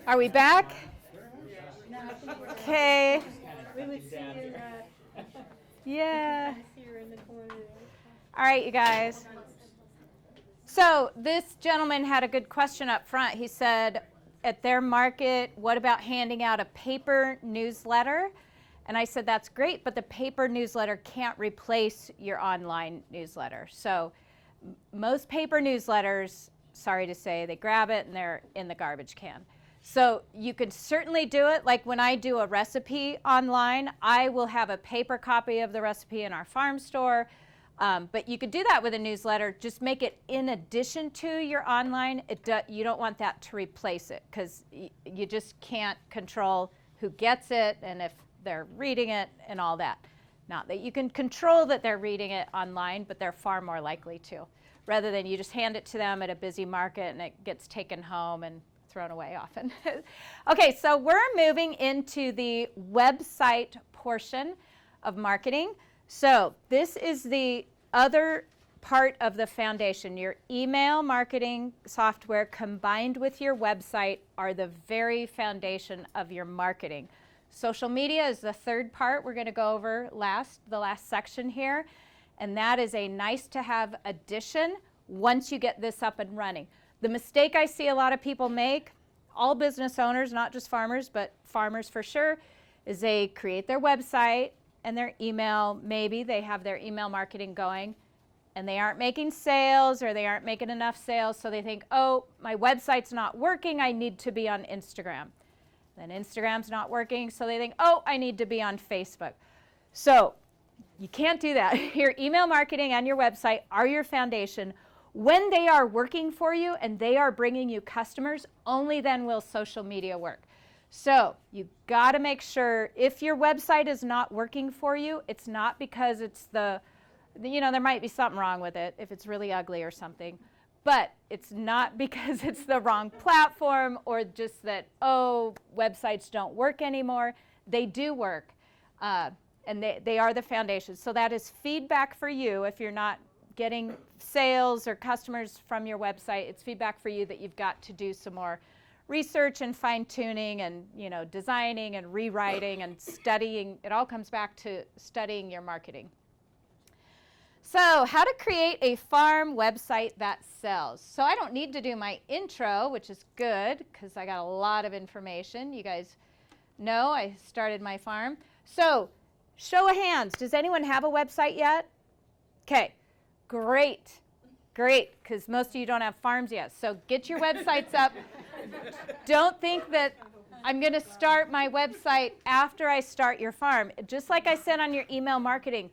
Are we back? Okay. We would see you. Yeah. See her in the corner. All right, you guys. So this gentleman had a good question up front. He said, at their market, what about handing out a paper newsletter? And I said, that's great, but the paper newsletter can't replace your online newsletter. So most paper newsletters, sorry to say, they grab it and they're in the garbage can. So you could certainly do it. Like when I do a recipe online, I will have a paper copy of the recipe in our farm store. But you could do that with a newsletter. Just make it in addition to your online. You don't want that to replace it because you just can't control who gets it and if they're reading it and all that. Not that you can control that they're reading it online, but they're far more likely to, rather than you just hand it to them at a busy market and it gets taken home and thrown away often. Okay, so we're moving into the website portion of marketing. So this is the other part of the foundation. Your email marketing software combined with your website are the very foundation of your marketing. Social media is the third part we're going to go over the last section here. And that is a nice to have addition once you get this up and running. The mistake I see a lot of people make, all business owners, not just farmers, but farmers for sure, is they create their website and their email. Maybe they have their email marketing going and they aren't making sales or they aren't making enough sales. So they think, oh, my website's not working. I need to be on Instagram. Then Instagram's not working. So they think, oh, I need to be on Facebook. So you can't do that. Your email marketing and your website are your foundation. When they are working for you and they are bringing you customers, only then will social media work. So you got to make sure if your website is not working for you, it's not because it's there might be something wrong with it if it's really ugly or something, but it's not because it's the wrong platform or just that, oh, websites don't work anymore. They do work, and they are the foundation. So that is feedback for you if you're not getting sales or customers from your website. It's feedback for you that you've got to do some more research and fine-tuning and designing and rewriting and studying. It all comes back to studying your marketing. So how to create a farm website that sells. So I don't need to do my intro, which is good because I got a lot of information. You guys know I started my farm. So show of hands, does anyone have a website yet? Okay. Great, because most of you don't have farms yet. So get your websites up. Don't think that I'm going to start my website after I start your farm. Just like I said on your email marketing,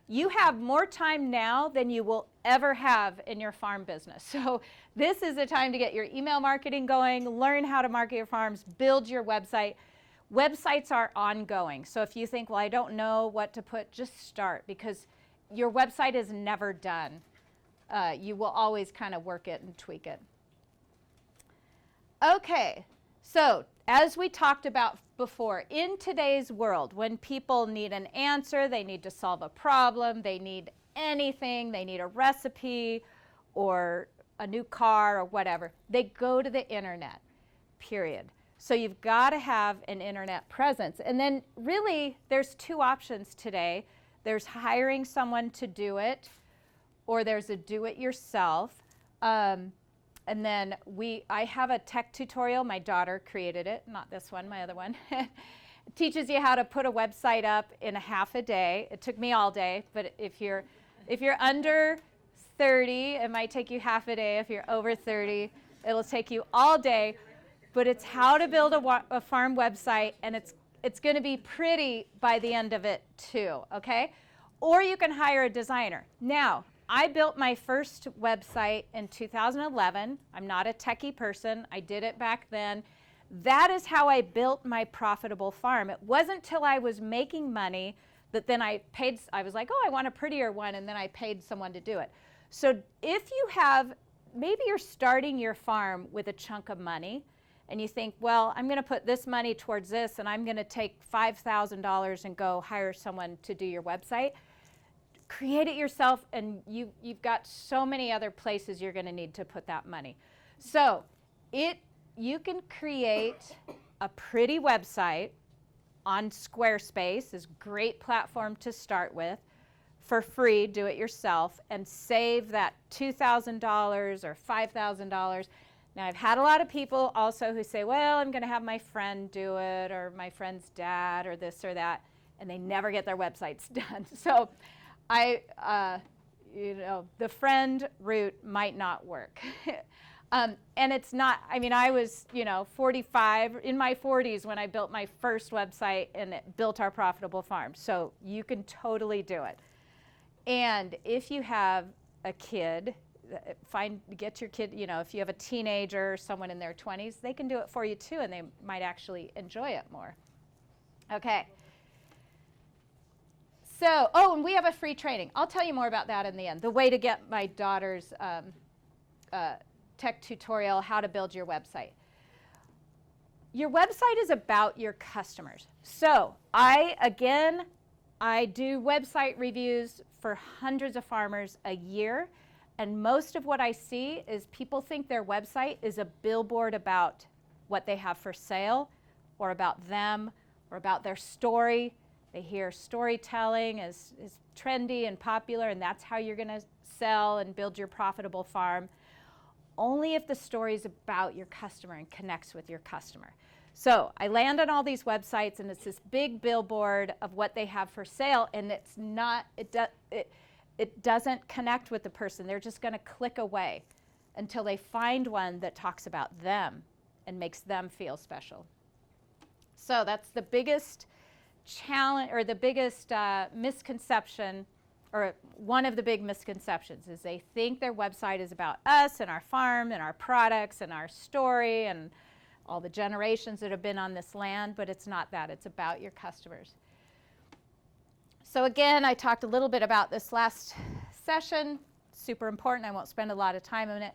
you have more time now than you will ever have in your farm business. So this is the time to get your email marketing going, learn how to market your farms, build your website. Websites are ongoing. So if you think, well, I don't know what to put, just start, because your website is never done. You will always kind of work it and tweak it. Okay, so as we talked about before, in today's world, when people need an answer, they need to solve a problem, they need anything, they need a recipe or a new car or whatever, they go to the internet, period. So you've got to have an internet presence. And then really, there's two options today. There's hiring someone to do it, or there's a do-it-yourself. And then I have a tech tutorial. My daughter created it, not this one, my other one. It teaches you how to put a website up in a half a day. It took me all day, but if you're under 30, it might take you half a day. If you're over 30, it'll take you all day. But it's how to build a farm website, and it's going to be pretty by the end of it too, okay? Or you can hire a designer. Now, I built my first website in 2011. I'm not a techie person. I did it back then. That is how I built my profitable farm. It wasn't till I was making money that then I was like, oh, I want a prettier one, and then I paid someone to do it. So if you maybe you're starting your farm with a chunk of money, and you think, well, I'm going to put this money towards this, and I'm going to take $5,000 and go hire someone to do your website. Create it yourself, and you've got so many other places you're going to need to put that money. So you can create a pretty website on Squarespace, is a great platform to start with, for free, do it yourself, and save that $2,000 or $5,000. Now, I've had a lot of people also who say, well, I'm going to have my friend do it, or my friend's dad, or this or that, and they never get their websites done. So the friend route might not work. And it's not, I mean, I was, 45, in my 40s when I built my first website, and it built our profitable farm. So you can totally do it. And if you have a kid, get your kid, if you have a teenager or someone in their 20s, they can do it for you too, and they might actually enjoy it more. Okay. So, and we have a free training. I'll tell you more about that in the end. The way to get my daughter's tech tutorial, how to build your website. Your website is about your customers. So I do website reviews for hundreds of farmers a year, and most of what I see is people think their website is a billboard about what they have for sale, or about them, or about their story. They hear storytelling is trendy and popular, and that's how you're going to sell and build your profitable farm. Only if the story is about your customer and connects with your customer. So I land on all these websites, and it's this big billboard of what they have for sale, and it's not, it doesn't connect with the person. They're just going to click away until they find one that talks about them and makes them feel special. So that's the biggest challenge, or the biggest misconception, or one of the big misconceptions, is they think their website is about us and our farm and our products and our story and all the generations that have been on this land, but it's not that. It's about your customers. So again, I talked a little bit about this last session. Super important. I won't spend a lot of time on it.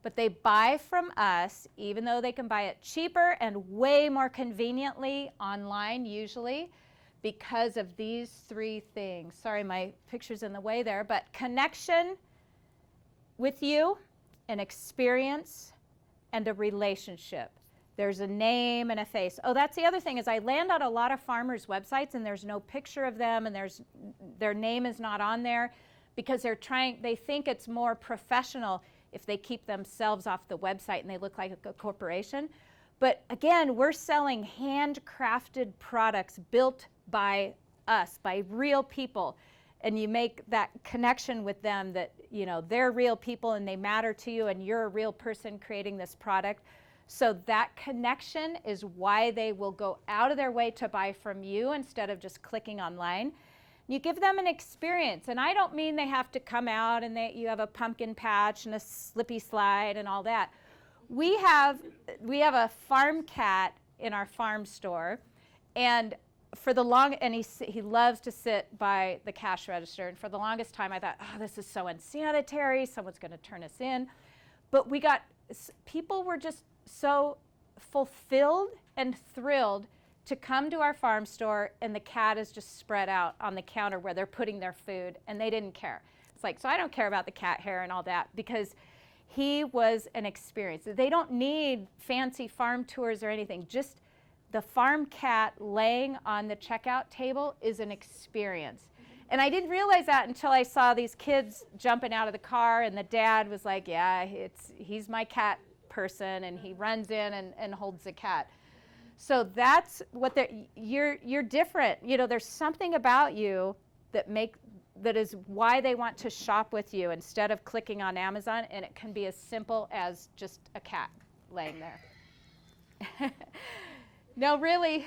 But they buy from us, even though they can buy it cheaper and way more conveniently online usually, because of these three things. Sorry, my picture's in the way there, but connection with you, an experience, and a relationship. There's a name and a face. Oh, that's the other thing, is I land on a lot of farmers' websites and there's no picture of them, and their name is not on there, because they think it's more professional if they keep themselves off the website and they look like a corporation. But again, we're selling handcrafted products built by us, by real people, and you make that connection with them, that they're real people and they matter to you, and you're a real person creating this product. So that connection is why they will go out of their way to buy from you instead of just clicking online. You give them an experience, and I don't mean they have to come out and you have a pumpkin patch and a slippy slide and all that. We have a farm cat in our farm store, and he loves to sit by the cash register. And for the longest time, I thought, oh, this is so unsanitary. Someone's going to turn us in. But people were just so fulfilled and thrilled to come to our farm store, and the cat is just spread out on the counter where they're putting their food, and they didn't care. It's like, so I don't care about the cat hair and all that, because he was an experience. They don't need fancy farm tours or anything. Just the farm cat laying on the checkout table is an experience. And I didn't realize that until I saw these kids jumping out of the car, and the dad was like, yeah, he's my cat person, and he runs in and holds the cat. So that's what you're different. There's something about you that is why they want to shop with you instead of clicking on Amazon, and it can be as simple as just a cat laying there. No, really.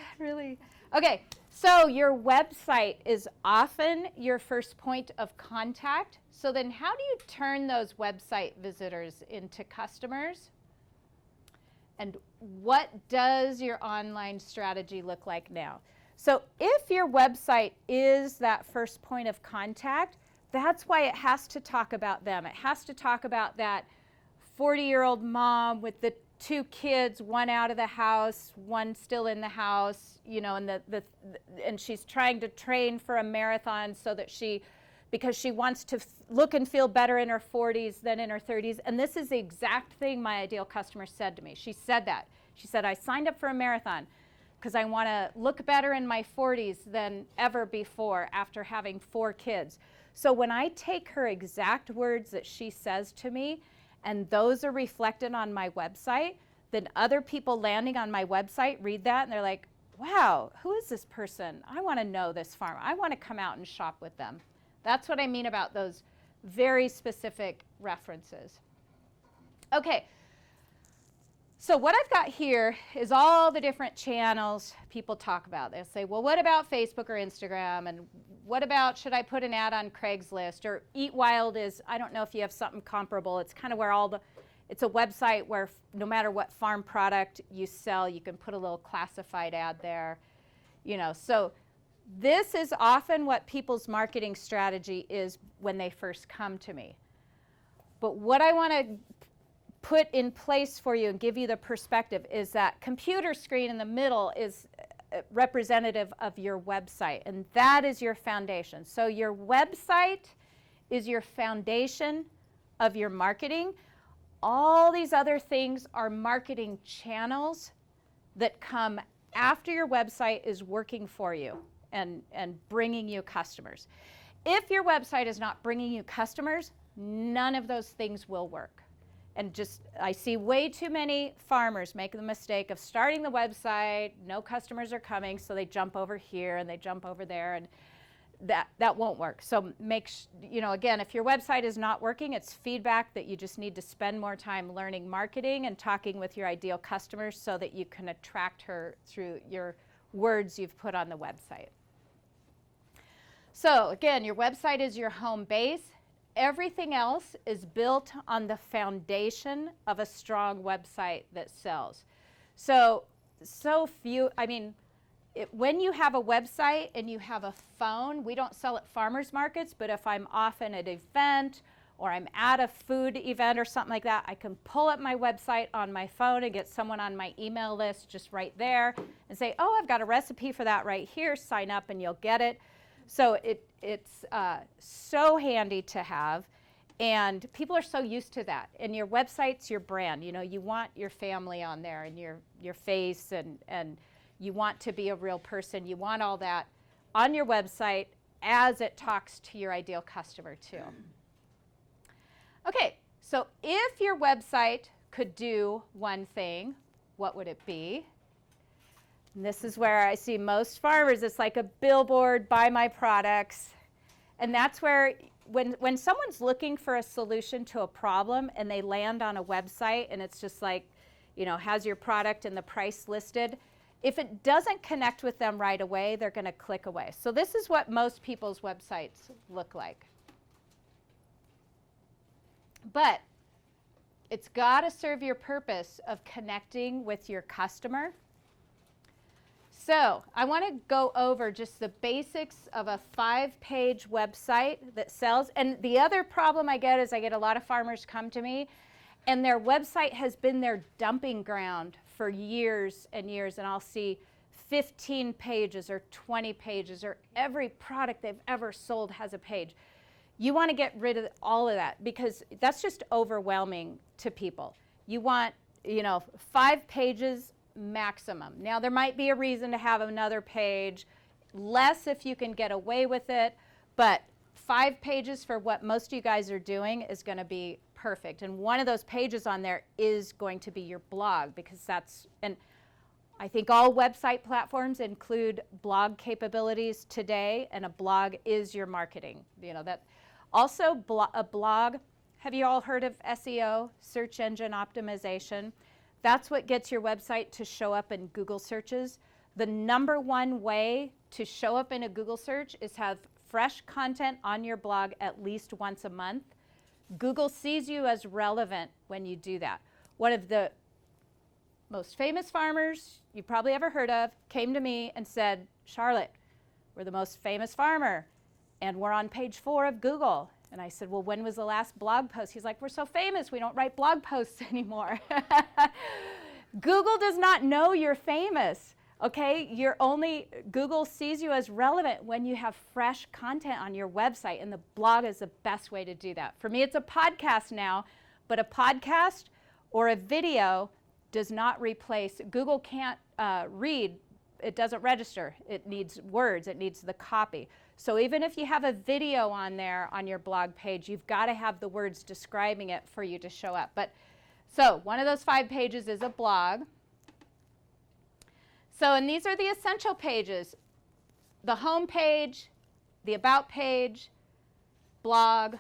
Okay, so your website is often your first point of contact. So then how do you turn those website visitors into customers? And what does your online strategy look like now? So if your website is that first point of contact, that's why it has to talk about them. It has to talk about that 40-year-old mom with the 2 kids, one out of the house, one still in the house, and she's trying to train for a marathon because she wants to look and feel better in her 40s than in her 30s. And this is the exact thing my ideal customer said to me. She said that. She said, I signed up for a marathon because I want to look better in my 40s than ever before after having 4 kids. So when I take her exact words that she says to me, and those are reflected on my website, then other people landing on my website read that and they're like, wow, who is this person? I want to know this farmer. I want to come out and shop with them. That's what I mean about those very specific references. Okay, so what I've got here is all the different channels people talk about. They'll say, well, what about Facebook or Instagram? And what about, should I put an ad on Craigslist? Or Eat Wild is, I don't know if you have something comparable. It's kind of where it's a website where no matter what farm product you sell, you can put a little classified ad there. So this is often what people's marketing strategy is when they first come to me. But what I want to put in place for you and give you the perspective is that computer screen in the middle is representative of your website, and that is your foundation. So your website is your foundation of your marketing. All these other things are marketing channels that come after your website is working for you and bringing you customers. If your website is not bringing you customers, none of those things will work. And I see way too many farmers make the mistake of starting the website, no customers are coming, so they jump over here and they jump over there, and that won't work. So again, if your website is not working, it's feedback that you just need to spend more time learning marketing and talking with your ideal customers so that you can attract her through your words you've put on the website. So again, your website is your home base. Everything else is built on the foundation of a strong website that sells. When you have a website and you have a phone, we don't sell at farmers markets, but if I'm off at an event or I'm at a food event or something like that, I can pull up my website on my phone and get someone on my email list just right there and say, oh, I've got a recipe for that right here, sign up and you'll get it. So it's so handy to have, and people are so used to that. And your website's your brand. You want your family on there and your face, and you want to be a real person. You want all that on your website as it talks to your ideal customer too. Okay, so if your website could do one thing, what would it be? And this is where I see most farmers. It's like a billboard, buy my products. And that's where when someone's looking for a solution to a problem and they land on a website and it's just like, has your product and the price listed, if it doesn't connect with them right away, they're going to click away. So this is what most people's websites look like. But it's got to serve your purpose of connecting with your customer. So I want to go over just the basics of a 5-page website that sells. And the other problem I get is I get a lot of farmers come to me and their website has been their dumping ground for years and years, and I'll see 15 pages or 20 pages, or every product they've ever sold has a page. You want to get rid of all of that because that's just overwhelming to people. You want, 5 pages maximum. Now there might be a reason to have another page, less if you can get away with it, but 5 pages for what most of you guys are doing is going to be perfect. And one of those pages on there is going to be your blog, because and I think all website platforms include blog capabilities today, and a blog is your marketing. That also a blog. Have you all heard of SEO, search engine optimization? That's what gets your website to show up in Google searches. The number one way to show up in a Google search is have fresh content on your blog at least once a month. Google sees you as relevant when you do that. One of the most famous farmers you've probably ever heard of came to me and said, Charlotte, we're the most famous farmer, and we're on page 4 of Google. And I said, well, when was the last blog post? He's like, we're so famous, we don't write blog posts anymore. Google does not know you're famous, okay? Google sees you as relevant when you have fresh content on your website, and the blog is the best way to do that. For me, it's a podcast now, but a podcast or a video does not replace, Google can't read, it doesn't register. It needs words, it needs the copy. So even if you have a video on there on your blog page, you've got to have the words describing it for you to show up. But so one of those 5 pages is a blog. So, and these are the essential pages: the home page, the about page, blog,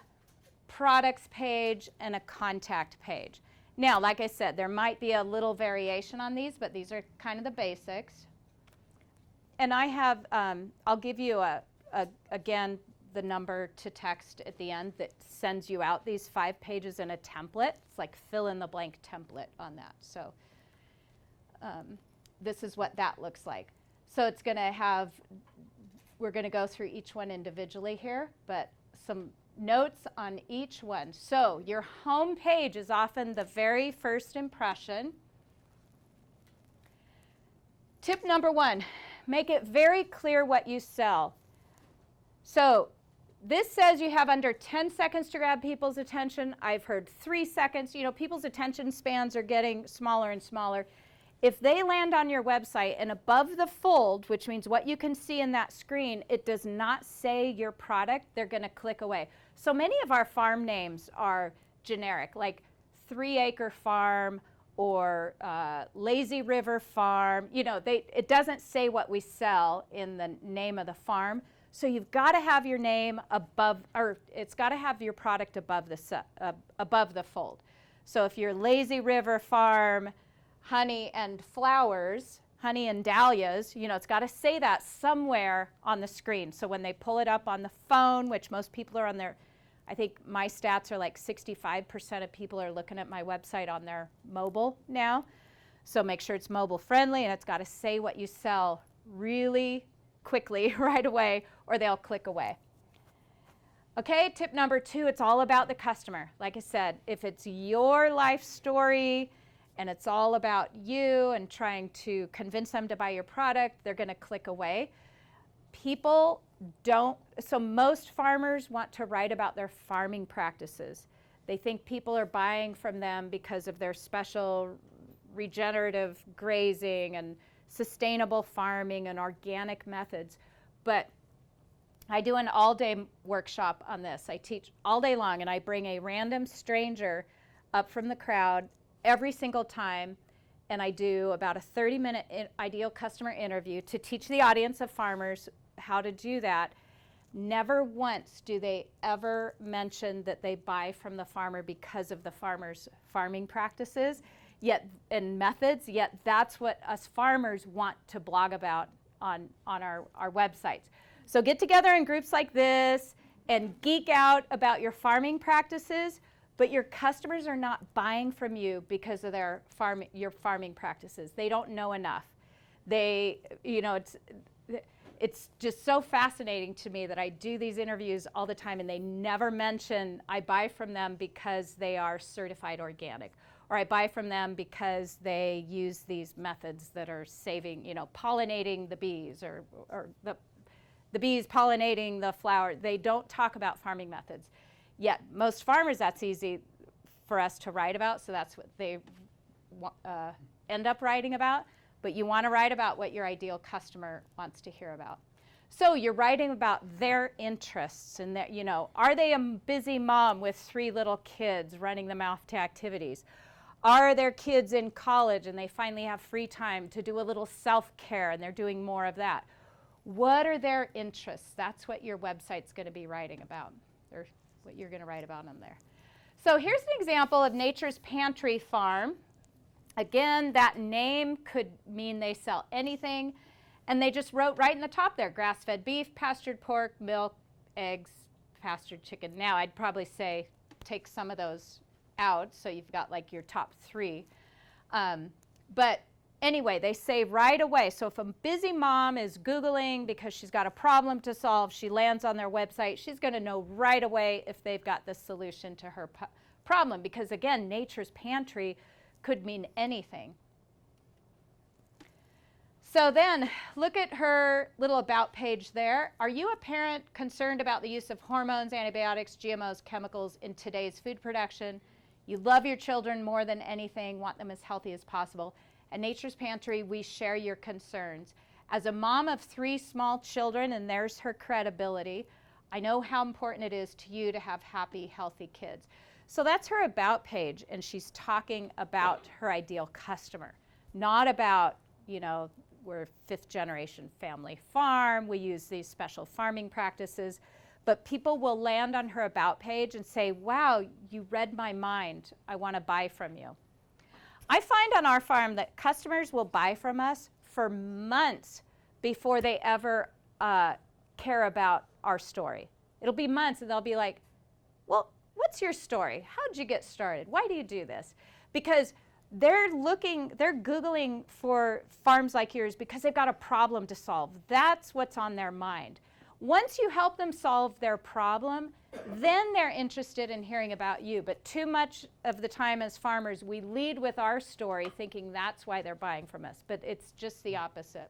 products page, and a contact page. Now, like I said, there might be a little variation on these, but these are kind of the basics. And I have, I'll give you again, the number to text at the end that sends you out these 5 pages in a template. It's like fill in the blank template on that. So this is what that looks like. So it's going to have, we're going to go through each one individually here, but some notes on each one. So your home page is often the very first impression. Tip number 1, make it very clear what you sell. So this says you have under 10 seconds to grab people's attention. I've heard 3 seconds. You know, people's attention spans are getting smaller and smaller. If they land on your website and above the fold, which means what you can see in that screen, it does not say your product, they're going to click away. So many of our farm names are generic, like 3 Acre Farm or Lazy River Farm. You know, it doesn't say what we sell in the name of the farm. So you've got to have your name above, or it's got to have your product above the fold. So if you're Lazy River Farm, honey and flowers, honey and dahlias, you know, it's got to say that somewhere on the screen. So when they pull it up on the phone, which most people are on their, I think my stats are like 65% of people are looking at my website on their mobile now. So make sure it's mobile friendly, and it's got to say what you sell really quickly right away, or they'll click away. Okay, tip number 2, it's all about the customer. Like I said, if it's your life story, and it's all about you and trying to convince them to buy your product, they're going to click away. People don't, so most farmers want to write about their farming practices. They think people are buying from them because of their special regenerative grazing and sustainable farming and organic methods. But I do an all-day workshop on this. I teach all day long, and I bring a random stranger up from the crowd every single time, and I do about a 30-minute ideal customer interview to teach the audience of farmers how to do that. Never once do they ever mention that they buy from the farmer because of the farmer's farming practices and methods, yet that's what us farmers want to blog about on our websites. So get together in groups like this and geek out about your farming practices, but your customers are not buying from you because of your farming practices. They don't know enough. It's just so fascinating to me that I do these interviews all the time, and they never mention I buy from them because they are certified organic, or I buy from them because they use these methods that are saving, pollinating the bees, or the bees pollinating the flower. They don't talk about farming methods. Yet most farmers, that's easy for us to write about, so that's what they end up writing about. But you want to write about what your ideal customer wants to hear about. So you're writing about their interests, and that, are they a busy mom with 3 little kids running them off to activities? Are their kids in college and they finally have free time to do a little self-care and they're doing more of that? What are their interests? That's what your website's going to be writing about, or what you're going to write about on there. So here's an example of Nature's Pantry Farm. Again, that name could mean they sell anything, and they just wrote right in the top there, grass-fed beef, pastured pork, milk, eggs, pastured chicken. Now, I'd probably say take some of those out, so you've got like your top 3. But anyway, they say right away, so if a busy mom is Googling because she's got a problem to solve, she lands on their website, she's going to know right away if they've got the solution to her problem, because again, Nature's Pantry could mean anything. So then, look at her little about page there. Are you a parent concerned about the use of hormones, antibiotics, GMOs, chemicals in today's food production? You love your children more than anything, want them as healthy as possible. At Nature's Pantry, we share your concerns. As a mom of 3 small children, and there's her credibility, I know how important it is to you to have happy, healthy kids. So that's her about page, and she's talking about her ideal customer, not about, you know, we're 5th generation family farm, we use these special farming practices, but people will land on her about page and say, wow, you read my mind, I want to buy from you. I find on our farm that customers will buy from us for months before they ever care about our story. It'll be months and they'll be like, well, what's your story? How'd you get started? Why do you do this? Because they're Googling for farms like yours because they've got a problem to solve. That's what's on their mind. Once you help them solve their problem, then they're interested in hearing about you. But too much of the time as farmers, we lead with our story thinking that's why they're buying from us. But it's just the opposite.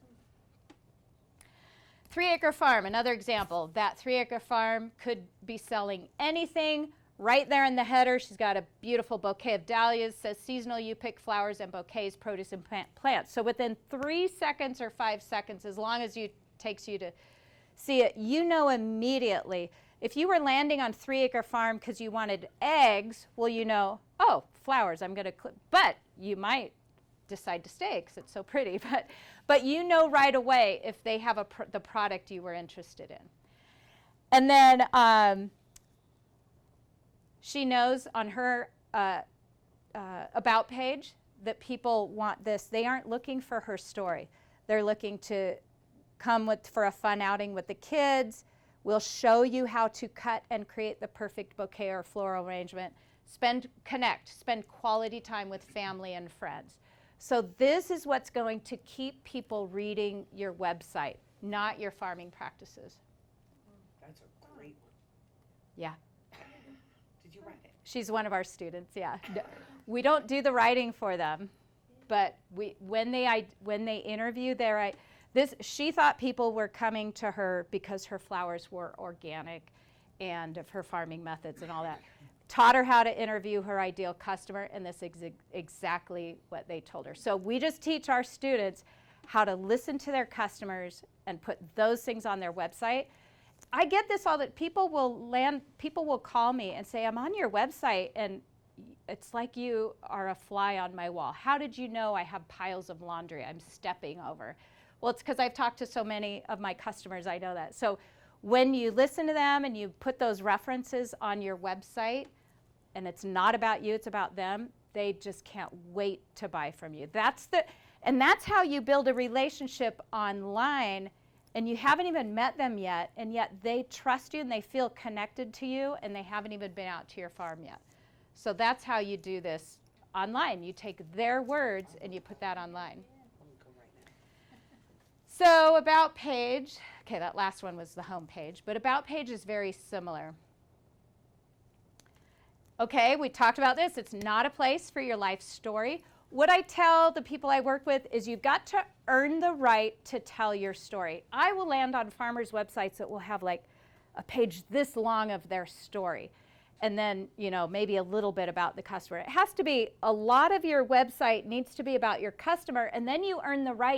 3-acre farm, another example. That 3-acre farm could be selling anything. Right there in the header, she's got a beautiful bouquet of dahlias, says seasonal you pick flowers and bouquets, produce and plants. So within 3 seconds or 5 seconds, as long as it takes you to see it, you know immediately. If you were landing on 3-acre farm because you wanted eggs, well, you know, oh, flowers, I'm going to click. But you might decide to stay because it's so pretty. But you know right away if they have the product you were interested in. And then she knows on her about page that people want this. They aren't looking for her story. They're looking to come for a fun outing with the kids. We'll show you how to cut and create the perfect bouquet or floral arrangement. Spend quality time with family and friends. So this is what's going to keep people reading your website, not your farming practices. That's a great one. Yeah. Did you write it? She's one of our students, yeah. We don't do the writing for them, but when they interview she thought people were coming to her because her flowers were organic and of her farming methods and all that. Taught her how to interview her ideal customer, and this is exactly what they told her. So we just teach our students how to listen to their customers and put those things on their website. I get this all that people will call me and say, I'm on your website and it's like you are a fly on my wall. How did you know I have piles of laundry I'm stepping over? Well, it's because I've talked to so many of my customers, I know that. So when you listen to them and you put those references on your website, and it's not about you, it's about them, they just can't wait to buy from you. And that's how you build a relationship online, and you haven't even met them yet, and yet they trust you and they feel connected to you, and they haven't even been out to your farm yet. So that's how you do this online. You take their words and you put that online. So about page, okay, that last one was the home page, but about page is very similar. Okay, we talked about this. It's not a place for your life story. What I tell the people I work with is you've got to earn the right to tell your story. I will land on farmers' websites that will have like a page this long of their story, and then, you know, maybe a little bit about the customer. It has to be, a lot of your website needs to be about your customer, and then you earn the right